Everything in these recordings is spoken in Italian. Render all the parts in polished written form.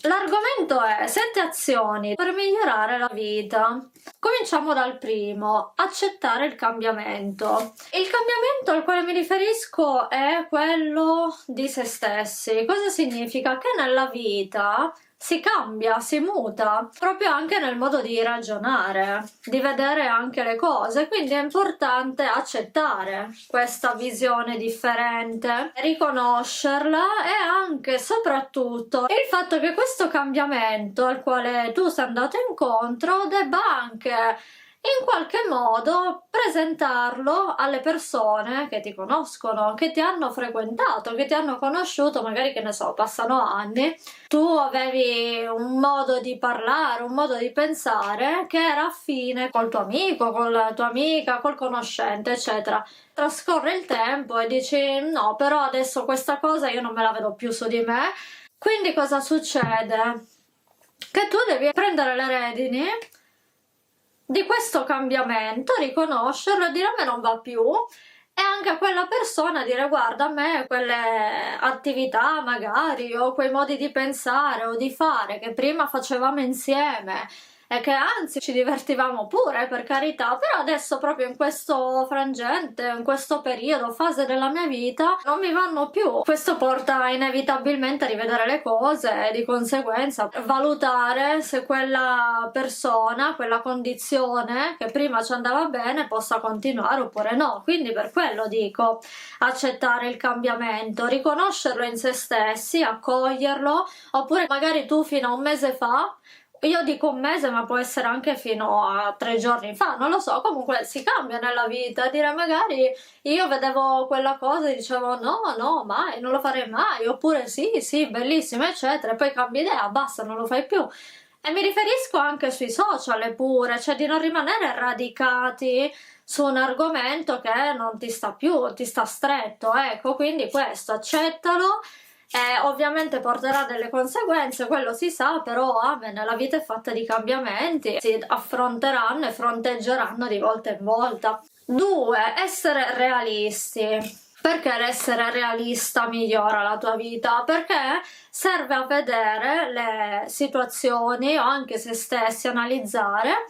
L'argomento è 7 azioni per migliorare la vita. Cominciamo dal primo, accettare il cambiamento. Il cambiamento al quale mi riferisco è quello di se stessi. Cosa significa? Che nella vita si cambia, si muta, proprio anche nel modo di ragionare, di vedere anche le cose, quindi è importante accettare questa visione differente, riconoscerla e anche e soprattutto il fatto che questo cambiamento al quale tu sei andato incontro debba anche in qualche modo presentarlo alle persone che ti conoscono, che ti hanno frequentato, che ti hanno conosciuto, magari che ne so, passano anni, tu avevi un modo di parlare, un modo di pensare che era affine col tuo amico, con la tua amica, col conoscente, eccetera. Trascorre il tempo e dici no, però adesso questa cosa io non me la vedo più su di me, quindi cosa succede? Che tu devi prendere le redini di questo cambiamento, riconoscerlo e dire a me non va più, e anche a quella persona dire guarda, a me quelle attività magari o quei modi di pensare o di fare che prima facevamo insieme e che anzi ci divertivamo pure, per carità, però adesso proprio in questo frangente, in questo periodo, fase della mia vita non mi vanno più. Questo porta inevitabilmente a rivedere le cose e di conseguenza valutare se quella persona, quella condizione che prima ci andava bene possa continuare oppure no. Quindi per quello dico accettare il cambiamento, riconoscerlo in se stessi, accoglierlo, oppure magari tu fino a un mese fa, io dico un mese ma può essere anche fino a 3 giorni fa, non lo so, comunque si cambia nella vita, dire magari io vedevo quella cosa e dicevo no, mai, non lo farei mai, oppure sì, bellissimo, eccetera, e poi cambi idea, basta, non lo fai più. E mi riferisco anche sui social pure, cioè di non rimanere radicati su un argomento che non ti sta più, ti sta stretto, ecco, quindi questo, accettalo. Ovviamente porterà delle conseguenze, quello si sa, però amen, la vita è fatta di cambiamenti, si affronteranno e fronteggeranno di volta in volta. 2. Essere realisti. Perché essere realista migliora la tua vita? Perché serve a vedere le situazioni o anche se stessi, analizzare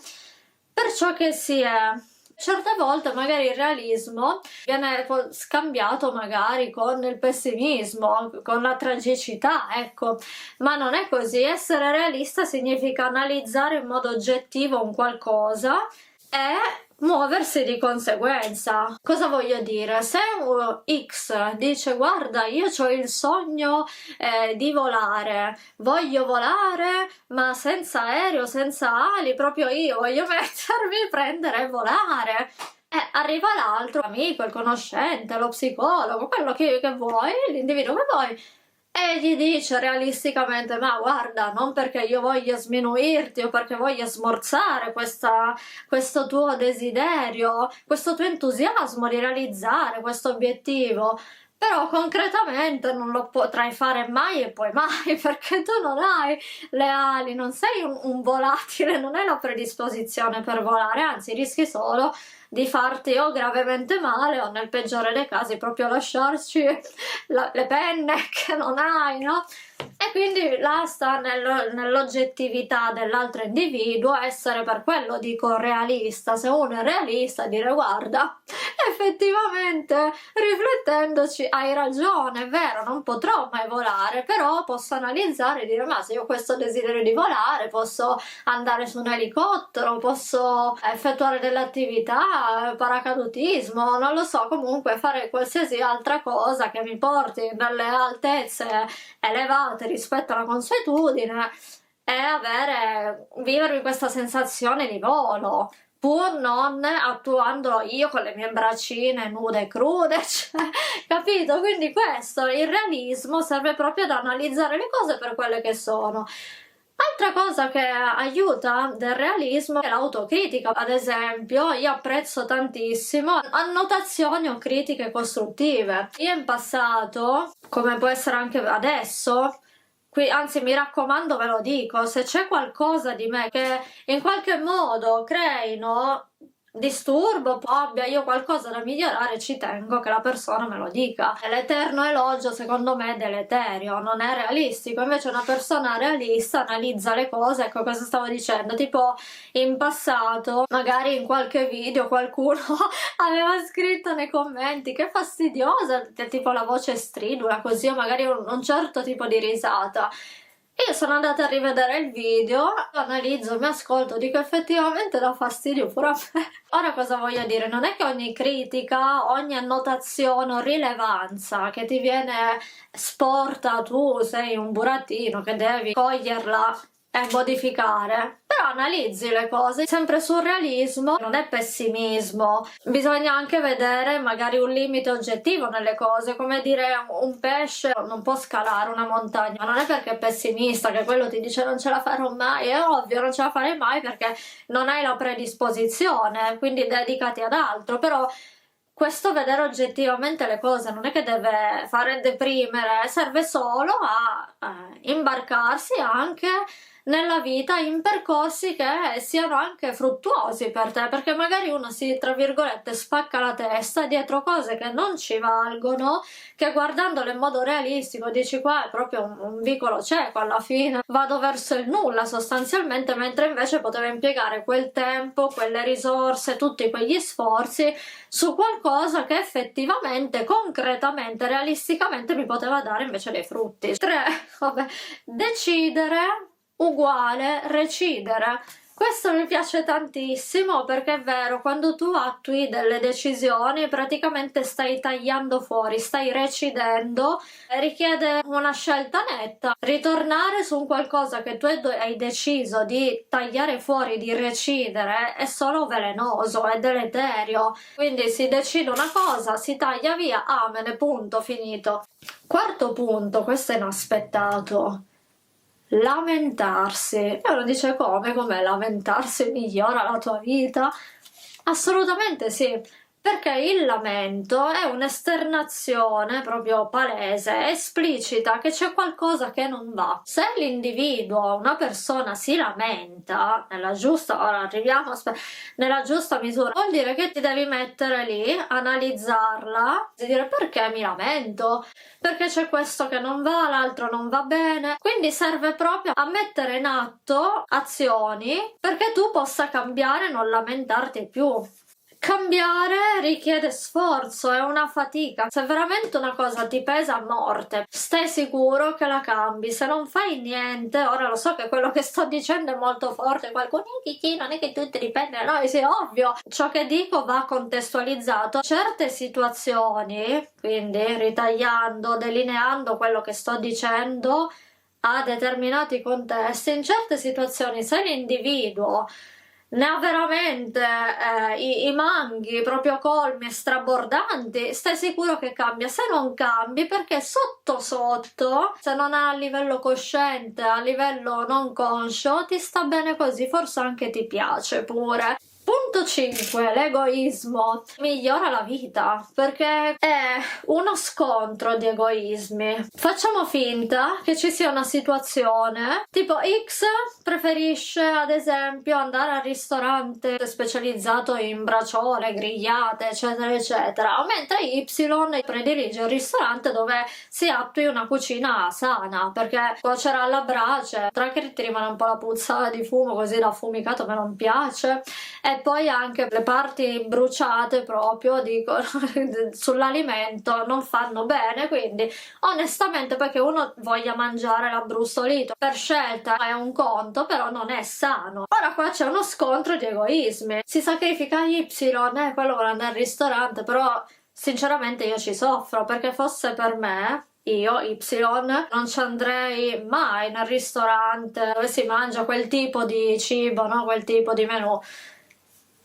per ciò che si è. Certe volte magari il realismo viene scambiato magari con il pessimismo, con la tragicità, ecco, ma non è così. Essere realista significa analizzare in modo oggettivo un qualcosa e muoversi di conseguenza. Cosa voglio dire? Se un X dice guarda, io ho il sogno di volare, voglio volare ma senza aereo, senza ali, proprio io voglio mettermi, prendere e volare. Arriva l'altro amico, il conoscente, lo psicologo, quello che vuoi, l'individuo che vuoi, e gli dice realisticamente ma guarda, non perché io voglia sminuirti o perché voglia smorzare questo tuo desiderio, questo tuo entusiasmo di realizzare questo obiettivo, però concretamente non lo potrai fare mai e poi mai perché tu non hai le ali, non sei un volatile, non hai la predisposizione per volare, anzi rischi solo di farti o gravemente male o nel peggiore dei casi proprio lasciarci le penne che non hai, no? E quindi là sta nell'oggettività dell'altro individuo, essere, per quello dico realista. Se uno è realista, dire guarda, effettivamente riflettendoci hai ragione, è vero, non potrò mai volare, però posso analizzare e dire ma se io ho questo desiderio di volare posso andare su un elicottero, posso effettuare delle attività, paracadutismo, non lo so, comunque fare qualsiasi altra cosa che mi porti dalle altezze elevate rispetto alla consuetudine e vivermi questa sensazione di volo, pur non attuandolo io con le mie braccine nude e crude, cioè, capito? Quindi questo, il realismo serve proprio ad analizzare le cose per quelle che sono. Altra cosa che aiuta del realismo è l'autocritica. Ad esempio, io apprezzo tantissimo annotazioni o critiche costruttive. Io in passato, come può essere anche adesso, anzi mi raccomando, ve lo dico, se c'è qualcosa di me che in qualche modo creino disturbo, abbia io qualcosa da migliorare, ci tengo che la persona me lo dica. L'eterno elogio secondo me è deleterio, non è realistico. Invece una persona realista analizza le cose. Ecco cosa stavo dicendo, tipo in passato magari in qualche video qualcuno aveva scritto nei commenti che fastidiosa, tipo la voce stridula così, o magari un certo tipo di risata. Io sono andata a rivedere il video, analizzo, mi ascolto, dico effettivamente dà fastidio pure a me. Ora cosa voglio dire? Non è che ogni critica, ogni annotazione o rilevanza che ti viene sporta, tu sei un burattino che devi coglierla e modificare. Però analizzi le cose, sempre sul realismo, non è pessimismo. Bisogna anche vedere magari un limite oggettivo nelle cose, come dire un pesce non può scalare una montagna, ma non è perché è pessimista che quello ti dice non ce la farò mai, è ovvio non ce la farai mai perché non hai la predisposizione, quindi dedicati ad altro. Però questo vedere oggettivamente le cose non è che deve fare deprimere, serve solo a imbarcarsi anche nella vita in percorsi che siano anche fruttuosi per te, perché magari uno si, tra virgolette, spacca la testa dietro cose che non ci valgono, che guardandole in modo realistico dici qua è proprio un vicolo cieco, alla fine vado verso il nulla sostanzialmente, mentre invece potevo impiegare quel tempo, quelle risorse, tutti quegli sforzi su qualcosa che effettivamente, concretamente, realisticamente mi poteva dare invece dei frutti. 3. Vabbè, decidere uguale recidere. Questo mi piace tantissimo perché è vero, quando tu attui delle decisioni praticamente stai tagliando fuori, stai recidendo, richiede una scelta netta. Ritornare su un qualcosa che tu hai deciso di tagliare fuori, di recidere, è solo velenoso, è deleterio. Quindi si decide una cosa, si taglia via, amen, punto, finito. Quarto punto, questo è inaspettato. Lamentarsi. E uno dice come lamentarsi migliora la tua vita? Assolutamente sì, perché il lamento è un'esternazione proprio palese, esplicita, che c'è qualcosa che non va. Se l'individuo, una persona si lamenta nella giusta, ora arriviamo, nella giusta misura, vuol dire che ti devi mettere lì, analizzarla e dire perché mi lamento? Perché c'è questo che non va, l'altro non va bene. Quindi serve proprio a mettere in atto azioni perché tu possa cambiare e non lamentarti più. Cambiare richiede sforzo, è una fatica. Se veramente una cosa ti pesa a morte, stai sicuro che la cambi. Se non fai niente, ora lo so che quello che sto dicendo è molto forte, qualcuno non è che tutto dipende da noi, sì, ovvio. Ciò che dico va contestualizzato. Certe situazioni, quindi ritagliando, delineando quello che sto dicendo a determinati contesti, in certe situazioni se l'individuo ne ha veramente i manghi proprio colmi e strabordanti, stai sicuro che cambia. Se non cambi, perché sotto sotto, se non è a livello cosciente, a livello non conscio, ti sta bene così, forse anche ti piace pure. Punto 5. L'egoismo migliora la vita perché è uno scontro di egoismi. Facciamo finta che ci sia una situazione tipo X preferisce ad esempio andare al ristorante specializzato in braciole, grigliate, eccetera eccetera, mentre Y predilige il ristorante dove si attui una cucina sana, perché cuocere alla brace, tra che ti rimane un po' la puzza di fumo così da affumicato, a me non piace, e poi anche le parti bruciate proprio, dico, sull'alimento non fanno bene, quindi onestamente perché uno voglia mangiare l'abbrustolito per scelta è un conto, però non è sano. Ora qua c'è uno scontro di egoismi, si sacrifica Y, quello vuole andare al ristorante, però sinceramente io ci soffro, perché fosse per me, io, Y, non ci andrei mai nel ristorante dove si mangia quel tipo di cibo, no? Quel tipo di menù.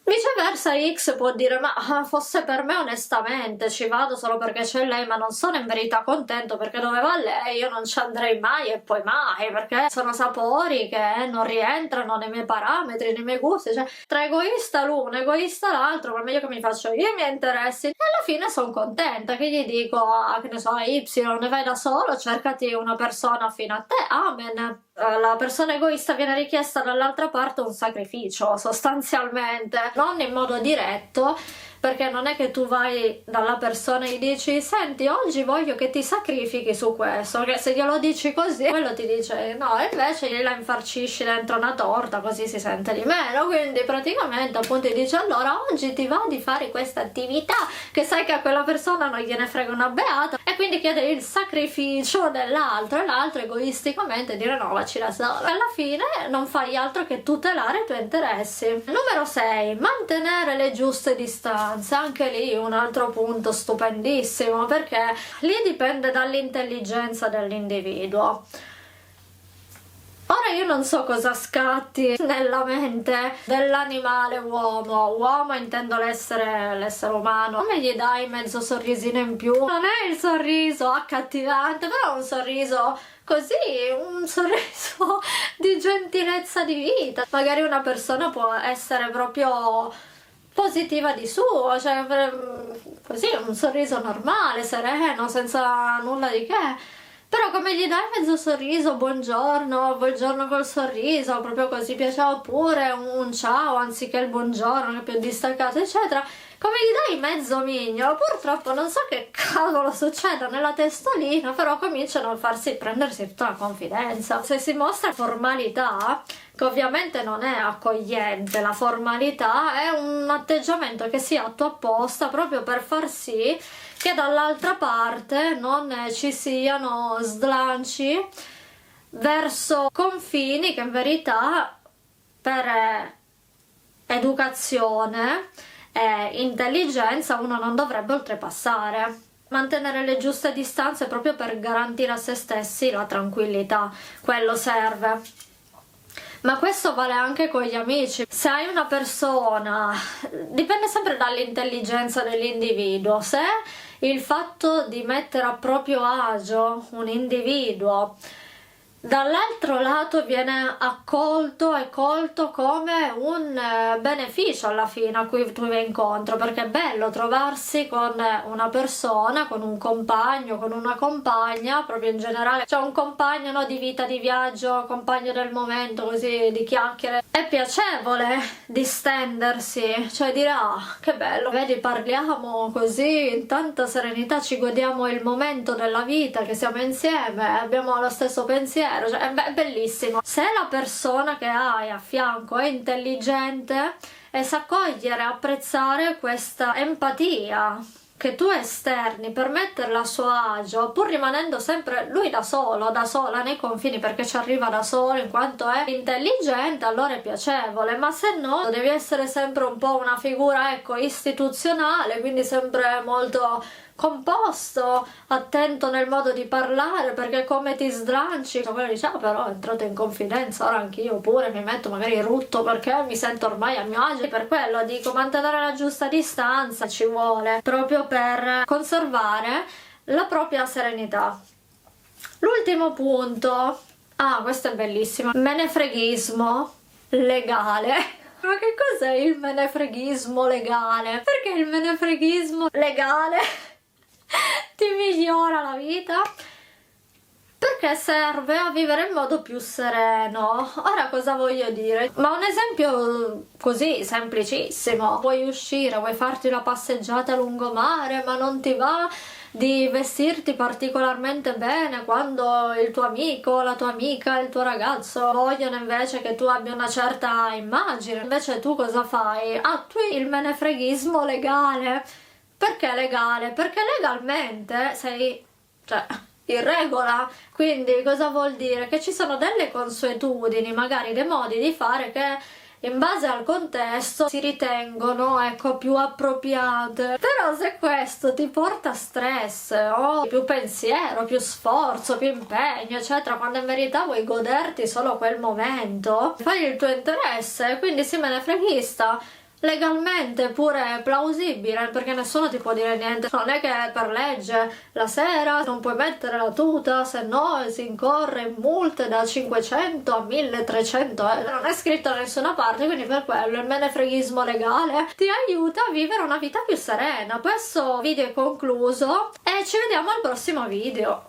Viceversa X può dire ma fosse per me onestamente ci vado solo perché c'è lei, ma non sono in verità contento perché dove va lei io non ci andrei mai e poi mai, perché sono sapori che non rientrano nei miei parametri, nei miei gusti, cioè tra egoista l'uno, egoista l'altro, ma meglio che mi faccio io i miei interessi e alla fine sono contenta, che gli dico che ne so, Y, ne vai da solo, cercati una persona fino a te, amen. La persona egoista viene richiesta dall'altra parte un sacrificio sostanzialmente, non in modo diretto, perché non è che tu vai dalla persona e gli dici senti oggi voglio che ti sacrifichi su questo, perché se glielo dici così quello ti dice no, e invece gliela infarcisci dentro una torta così si sente di meno. Quindi praticamente appunto ti dice allora oggi ti va di fare questa attività che sai che a quella persona non gliene frega una beata, e quindi chiede il sacrificio dell'altro, e l'altro egoisticamente dire no, vacci da solo. Alla fine non fai altro che tutelare i tuoi interessi. Numero 6, mantenere le giuste distanze. Anche lì un altro punto stupendissimo, perché lì dipende dall'intelligenza dell'individuo. Ora io non so cosa scatti nella mente dell'animale uomo intendo l'essere umano, come gli dai mezzo sorrisino in più? Non è il sorriso accattivante, però un sorriso così, un sorriso di gentilezza di vita. Magari una persona può essere proprio positiva di suo, cioè così un sorriso normale, sereno, senza nulla di che, però come gli dai mezzo sorriso, buongiorno col sorriso, proprio così piace, oppure un ciao anziché il buongiorno che è più distaccato eccetera, come gli dai mezzo mignolo, purtroppo non so che cavolo succeda nella testolina, però cominciano a prendersi tutta la confidenza. Se si mostra formalità, che ovviamente non è accogliente, la formalità è un atteggiamento che si attua apposta proprio per far sì che dall'altra parte non ci siano slanci verso confini che in verità per educazione e intelligenza uno non dovrebbe oltrepassare. Mantenere le giuste distanze proprio per garantire a se stessi la tranquillità, quello serve. Ma questo vale anche con gli amici. Se hai una persona, dipende sempre dall'intelligenza dell'individuo, se il fatto di mettere a proprio agio un individuo dall'altro lato viene accolto e colto come un beneficio alla fine a cui tu vai incontro, perché è bello trovarsi con una persona, con un compagno, con una compagna, proprio in generale, cioè un compagno, no, di vita, di viaggio, compagno del momento, così di chiacchiere. È piacevole distendersi, cioè dire ah che bello, vedi, parliamo così in tanta serenità, ci godiamo il momento della vita che siamo insieme, abbiamo lo stesso pensiero. Cioè, è bellissimo. Se la persona che hai a fianco è intelligente e sa cogliere e apprezzare questa empatia che tu esterni per metterla a suo agio, pur rimanendo sempre lui da solo, da sola nei confini, perché ci arriva da solo in quanto è intelligente, allora è piacevole. Ma se no devi essere sempre un po' una figura, ecco, istituzionale, quindi sempre molto composto, attento nel modo di parlare, perché come ti sdranci, quello dice ah però è entrato in confidenza, ora anch'io pure mi metto magari rutto perché mi sento ormai a mio agio. Per quello dico, mantenere la giusta distanza ci vuole proprio per conservare la propria serenità. L'ultimo punto, questo è bellissimo, menefreghismo legale. Ma che cos'è il menefreghismo legale? Perché il menefreghismo legale ti migliora la vita? Perché serve a vivere in modo più sereno. Ora cosa voglio dire? Ma un esempio così semplicissimo: vuoi uscire, vuoi farti una passeggiata a lungomare, ma non ti va di vestirti particolarmente bene quando il tuo amico, la tua amica, il tuo ragazzo vogliono invece che tu abbia una certa immagine, invece tu cosa fai? Attui il menefreghismo legale. Perché legale? Perché legalmente sei, cioè, in regola. Quindi cosa vuol dire? Che ci sono delle consuetudini, magari dei modi di fare che in base al contesto si ritengono, ecco, più appropriate. Però se questo ti porta stress o più pensiero, più sforzo, più impegno eccetera, quando in verità vuoi goderti solo quel momento, fai il tuo interesse, quindi sì, menefreghista, legalmente pure plausibile, perché nessuno ti può dire niente. Non è che per legge la sera non puoi mettere la tuta, se no si incorre in multe da 500 a 1300 euro. Non è scritto da nessuna parte, quindi per quello il menefreghismo legale ti aiuta a vivere una vita più serena. Questo video è concluso e ci vediamo al prossimo video.